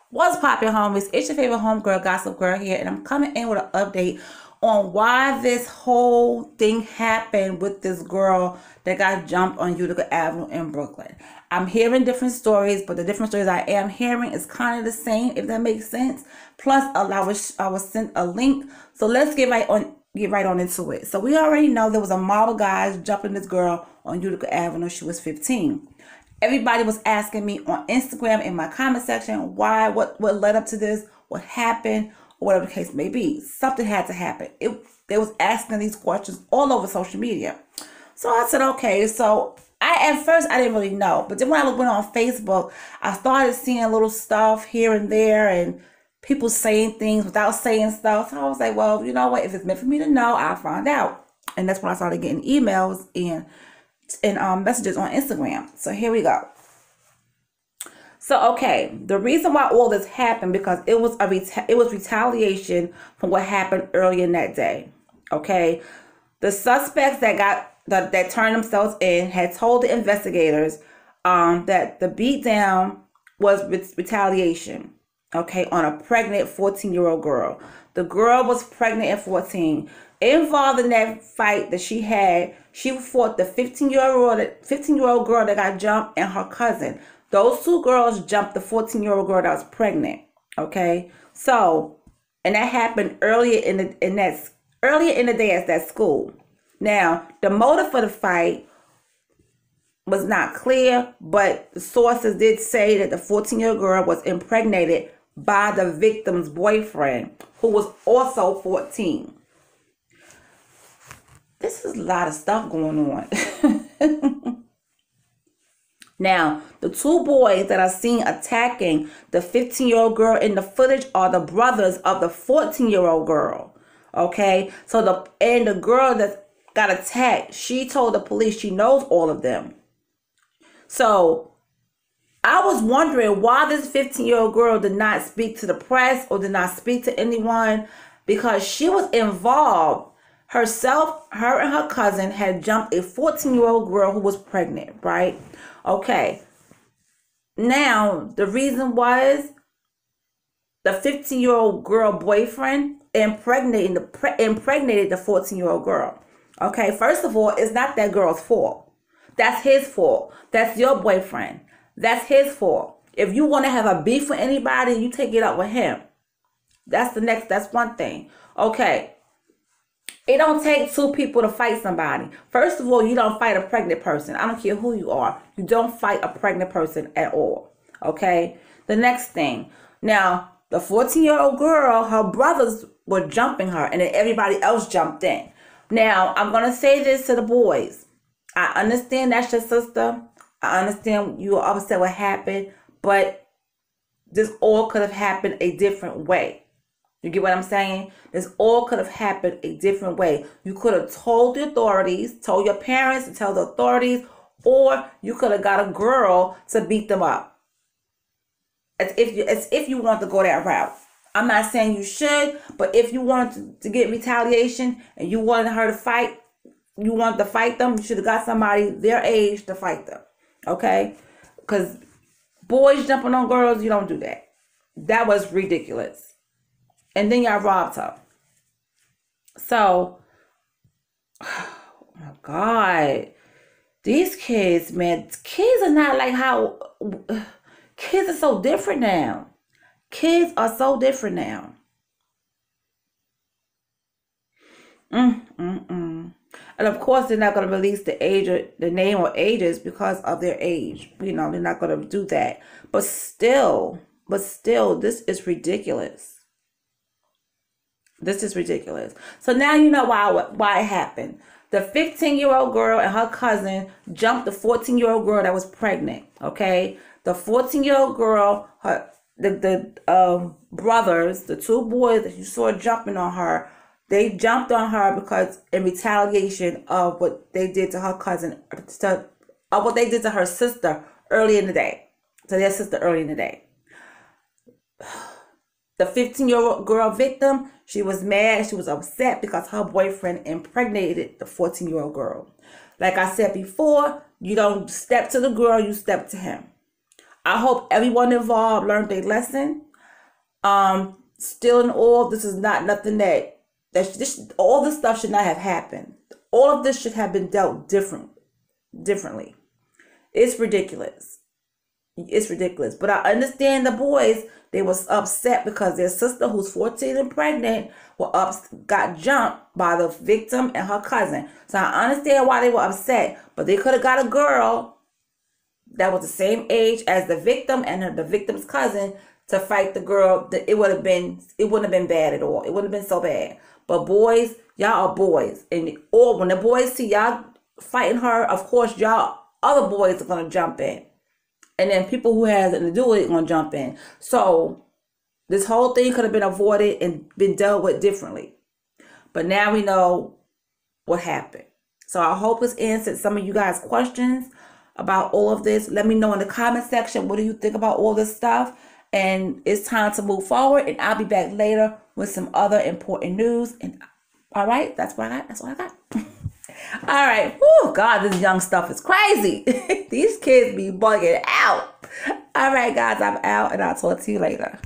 What's poppin', homies? It's your favorite homegirl, Gossip Girl here, and I'm coming in with an update on why this whole thing happened with this girl that got jumped on Utica Avenue in Brooklyn. I'm hearing different stories, but the different stories I am hearing is kind of the same, if that makes sense. Plus, I was sent a link, so let's get right on into it. So we already know there was a model guy jumping this girl on Utica Avenue. She was 15. Everybody was asking me on Instagram in my comment section why, what led up to this, what happened, or whatever the case may be. Something had to happen. They was asking these questions all over social media. So I said, okay. So at first I didn't really know, but then when I went on Facebook, I started seeing little stuff here and there, and people saying things without saying stuff. So I was like, well, you know what? If it's meant for me to know, I'll find out. And that's when I started getting emails and messages on Instagram. So here we go. So okay, the reason why all this happened because it was retaliation from what happened earlier in that day. Okay, the suspects that turned themselves in had told the investigators that the beatdown was retaliation. Okay, on a pregnant 14-year-old girl. The girl was pregnant at 14. Involved in that fight that she had, she fought the 15-year-old girl that got jumped and her cousin. Those two girls jumped the 14-year-old girl that was pregnant. Okay, so and that happened earlier in the day at that school. Now the motive for the fight was not clear, but the sources did say that the 14-year-old girl was impregnated by the victim's boyfriend, who was also 14. This is a lot of stuff going on. Now, the two boys that are seen attacking the 15-year-old girl in the footage are the brothers of the 14-year-old girl. Okay, so the girl that got attacked, she told the police she knows all of them. So I was wondering why this 15-year-old girl did not speak to the press or did not speak to anyone, because she was involved. Herself, her and her cousin had jumped a 14-year-old girl who was pregnant, right? Okay. Now, the reason was the 15-year-old girl boyfriend impregnated the 14-year-old girl. Okay, first of all, it's not that girl's fault. That's his fault. That's your boyfriend. That's his fault. If you want to have a beef with anybody, you take it up with him. That's one thing. Okay. It don't take two people to fight somebody. First of all, you don't fight a pregnant person. I don't care who you are. You don't fight a pregnant person at all. Okay? The next thing. Now, the 14-year-old girl, her brothers were jumping her, and then everybody else jumped in. Now, I'm going to say this to the boys. I understand that's your sister. I understand you are upset what happened, but this all could have happened a different way. You get what I'm saying? This all could have happened a different way. You could have told the authorities, told your parents to tell the authorities, or you could have got a girl to beat them up. As if you want to go that route. I'm not saying you should, but if you wanted to get retaliation and you wanted her to fight, you wanted to fight them, you should have got somebody their age to fight them. Okay? Because boys jumping on girls, you don't do that. That was ridiculous. And then y'all robbed her. So, oh my God. These kids, man, kids are not like how, kids are so different now. Kids are so different now. And of course, they're not going to release the age or the name or ages because of their age. You know, they're not going to do that. But still, this is ridiculous. This is ridiculous. So now you know why it happened. The 15-year-old girl and her cousin jumped the 14-year-old girl that was pregnant. Okay, the 14-year-old girl, the brothers, the two boys that you saw jumping on her, they jumped on her because in retaliation of what they did to her cousin, of what they did to her sister early in the day. To their sister early in the day. The 15-year-old girl victim, she was mad. She was upset because her boyfriend impregnated the 14-year-old girl. Like I said before, you don't step to the girl, you step to him. I hope everyone involved learned their lesson. stealing oil. This is not nothing all this stuff should not have happened. All of this should have been dealt differently. It's ridiculous. It's ridiculous. But I understand the boys, they was upset because their sister, who's 14 and pregnant, got jumped by the victim and her cousin. So I understand why they were upset. But they could have got a girl that was the same age as the victim and the victim's cousin to fight the girl. It wouldn't have been bad at all. It wouldn't have been so bad. But boys, y'all are boys. And when the boys see y'all fighting her, of course y'all other boys are gonna jump in. And then people who has nothing to do with it gonna jump in. So this whole thing could have been avoided and been dealt with differently. But now we know what happened. So I hope it's answered some of you guys' questions about all of this. Let me know in the comment section, what do you think about all this stuff? And it's time to move forward. And I'll be back later with some other important news. And all right, that's what I got. That's what I got. All right. Oh, God, this young stuff is crazy. These kids be bugging out. All right, guys, I'm out, and I'll talk to you later.